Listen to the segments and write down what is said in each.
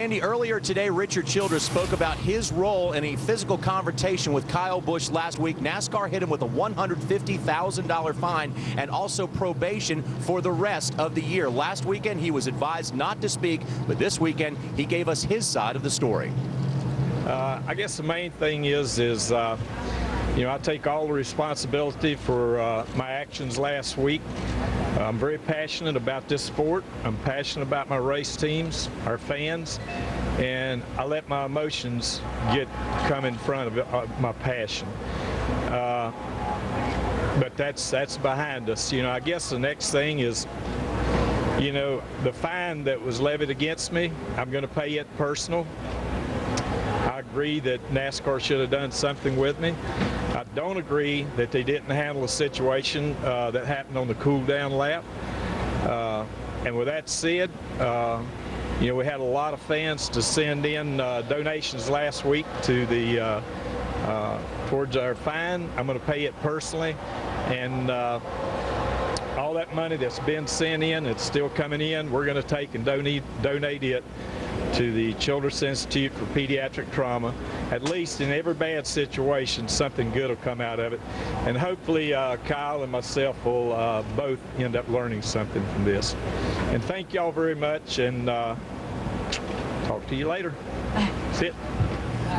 Andy, earlier today, Richard Childress spoke about his role in a physical confrontation with Kyle Busch last week. NASCAR hit him with a $150,000 fine and also probation for the rest of the year. Last weekend, he was advised not to speak, but this weekend, he gave us his side of the story. I guess the main thing is I take all the responsibility for my actions last week. I'm very passionate about this sport. I'm passionate about my race teams, our fans, and I let my emotions come in front of my passion. But that's behind us. I guess the next thing is, the fine that was levied against me, I'm going to pay it personal. I agree that NASCAR should have done something with me. I don't agree that they didn't handle a situation that happened on the cool-down lap. And with that said, we had a lot of fans to send in donations last week to the towards our fine. I'm going to pay it personally, and all that money that's been sent in, it's still coming in. We're going to take and donate it to the Childress Institute for Pediatric Trauma. At least in every bad situation, something good will come out of it. And hopefully Kyle and myself will both end up learning something from this. And thank y'all very much, and talk to you later. That's it.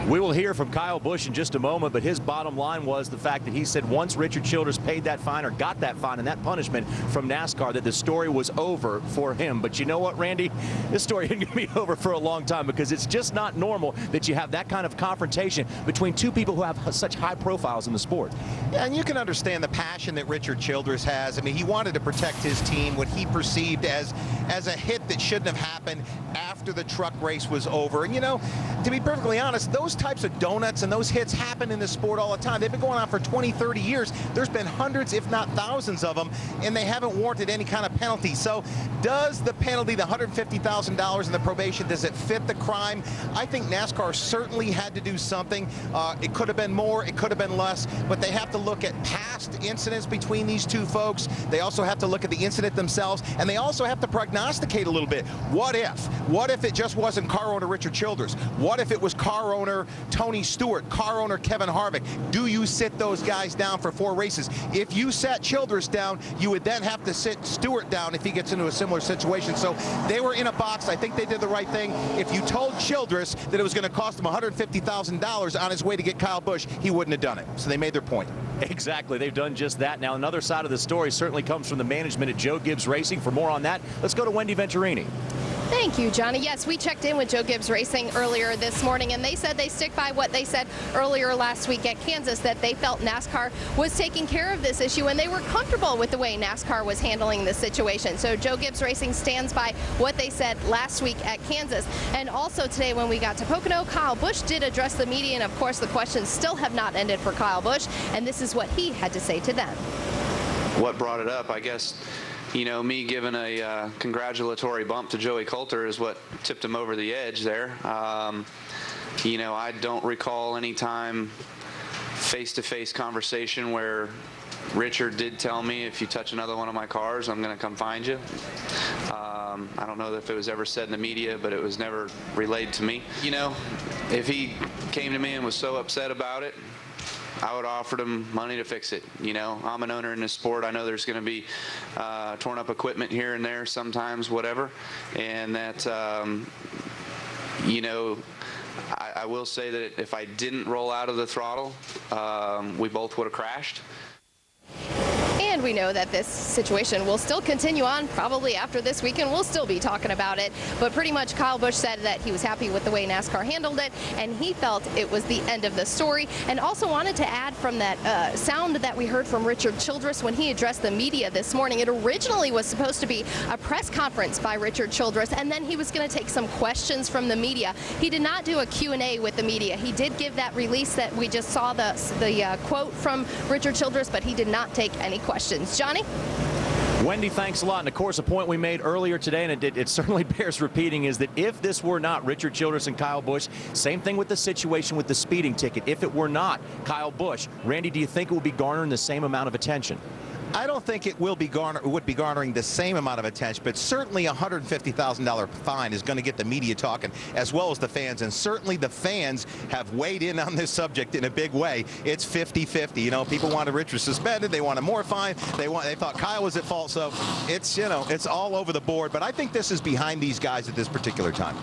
We will hear from Kyle Busch in just a moment, but his bottom line was the fact that he said once Richard Childress paid that fine or got that fine and that punishment from NASCAR, that the story was over for him. But you know what, Randy? This story isn't going to be over for a long time, because it's just not normal that you have that kind of confrontation between two people who have such high profiles in the sport. Yeah, and you can understand the passion that Richard Childress has. I mean, he wanted to protect his team, what he perceived as a hit that shouldn't have happened after the truck race was over. And, to be perfectly honest, those types of donuts and those hits happen in the sport all the time. They've been going on for 20, 30 years. There's been hundreds, if not thousands of them, and they haven't warranted any kind of penalty. So does the penalty, the $150,000 in the probation, does it fit the crime? I think NASCAR certainly had to do something. It could have been more, it could have been less, but they have to look at past incidents between these two folks. They also have to look at the incident themselves, and they also have to prognosticate a little bit. What if? What if it just wasn't car owner Richard Childress? What if it was car owner Tony Stewart, car owner Kevin Harvick? Do you sit those guys down for 4 races? If you sat Childress down, you would then have to sit Stewart down if he gets into a similar situation. So they were in a box. I think they did the right thing. If you told Childress that it was going to cost him $150,000 on his way to get Kyle Busch, he wouldn't have done it. So they made their point. Exactly. They've done just that. Now, another side of the story certainly comes from the management at Joe Gibbs Racing. For more on that, let's go to Wendy Venturini. Thank you, Johnny. Yes, we checked in with Joe Gibbs Racing earlier this morning, and they said they stick by what they said earlier last week at Kansas, that they felt NASCAR was taking care of this issue and they were comfortable with the way NASCAR was handling this situation. So Joe Gibbs Racing stands by what they said last week at Kansas. And also today when we got to Pocono, Kyle Busch did address the media, and of course the questions still have not ended for Kyle Busch, and this is what he had to say to them. What brought it up, I guess, me giving a congratulatory bump to Joey Coulter is what tipped him over the edge there. I don't recall any time face-to-face conversation where Richard did tell me, if you touch another one of my cars, I'm going to come find you. I don't know if it was ever said in the media, but it was never relayed to me. If he came to me and was so upset about it, I would have offered him money to fix it. I'm an owner in this sport. I know there's going to be torn up equipment here and there sometimes, whatever. And that, I will say that if I didn't roll out of the throttle, we both would have crashed. And we know that this situation will still continue on. Probably after this weekend, we'll still be talking about it. But pretty much Kyle Busch said that he was happy with the way NASCAR handled it, and he felt it was the end of the story. And also wanted to add from that sound that we heard from Richard Childress when he addressed the media this morning. It originally was supposed to be a press conference by Richard Childress, and then he was going to take some questions from the media. He did not do a Q&A with the media. He did give that release that we just saw, the quote from Richard Childress, but he did not take any questions. Johnny? Wendy, thanks a lot. And of course, a point we made earlier today, and it certainly bears repeating, is that if this were not Richard Childress and Kyle Busch, same thing with the situation with the speeding ticket. If it were not Kyle Busch, Randy, do you think it would be garnering the same amount of attention? I don't think it would be garnering the same amount of attention, but certainly a $150,000 fine is going to get the media talking, as well as the fans. And certainly the fans have weighed in on this subject in a big way. It's 50-50. You know, people wanted Richard suspended. They wanted more fine. They thought Kyle was at fault. So it's, you know, it's all over the board. But I think this is behind these guys at this particular time.